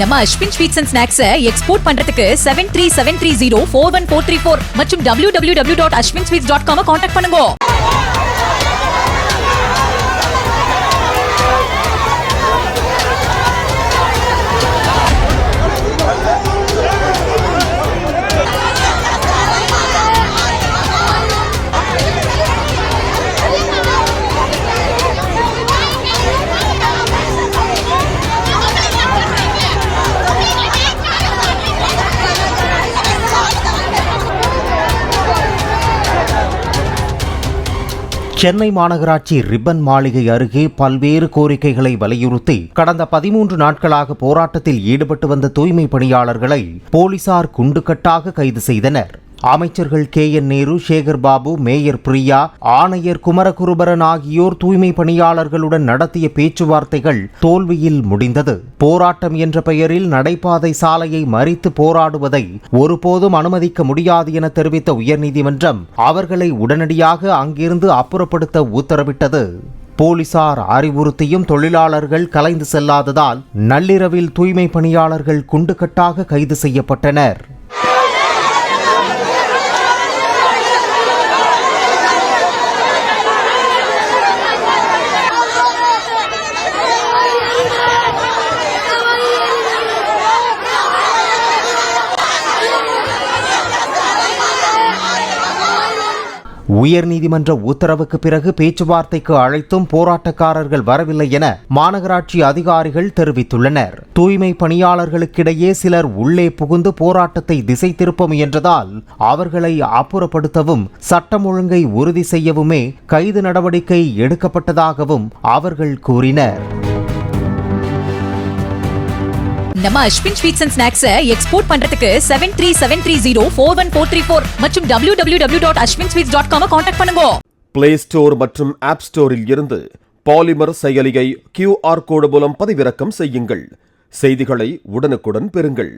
நம்ம Ashwin sweets and snacks export பண்றதுக்கு 7373041434 மற்றும் www.ashwinsweets.com கான்டாக்ட் பண்ணுங்க. சென்னை மாநகராட்சி ரிப்பன் மாளிகை அருகே பல்வேறு கோரிக்கைகளை வலியுறுத்தி கடந்த 13 நாட்களாக போராட்டத்தில் ஈடுபட்டு வந்த தூய்மை பணியாளர்களை போலீசார் குண்டுக்கட்டாக கைது செய்தனர். அமைச்சர்கள் KN நேரு, சேகர் பாபு, மேயர் பிரியா, ஆணையர் குமரகுருபரன் ஆகியோர் தூய்மை பணியாளர்களுடன் நடத்திய பேச்சுவார்த்தைகள் தோல்வியில் முடிந்தது. போராட்டம் என்ற பெயரில் நடைபாதை சாலையை மறித்து போராடுவதை ஒருபோதும் அனுமதிக்க முடியாது என தெரிவித்த உயர்நீதிமன்றம் அவர்களை உடனடியாக அங்கிருந்து அப்புறப்படுத்த உத்தரவிட்டது. போலீசார் அறிவுறுத்தியும் தொழிலாளர்கள் கலைந்து செல்லாததால் நள்ளிரவில் தூய்மை பணியாளர்கள் குண்டுக்கட்டாக கைது செய்யப்பட்டனர். உயர்நீதிமன்ற உத்தரவுக்கு பிறகு பேச்சுவார்த்தைக்கு அழைத்தும் போராட்டக்காரர்கள் வரவில்லை என மாநகராட்சி அதிகாரிகள் தெரிவித்துள்ளனர். தூய்மை பணியாளர்களுக்கிடையே சிலர் உள்ளே புகுந்து போராட்டத்தை திசை திருப்ப முயன்றதால் அவர்களை அப்புறப்படுத்தவும் சட்டம் ஒழுங்கை உறுதி செய்யவுமே கைது நடவடிக்கை எடுக்கப்பட்டதாகவும் அவர்கள் கூறினர். நம்ம Ashwin sweets and snacks export பண்றதுக்கு 7373041434 மற்றும் www.ashwinsweets.com கான்டாக்ட் பண்ணுங்க. பிளே ஸ்டோர் மற்றும் ஆப் ஸ்டோரில் இருந்து பாலிமர் செயலியை QR கோடு மூலம் பதிவிறக்கம் செய்யுங்கள். செய்திகளை உடனுக்குடன் பெறுங்கள்.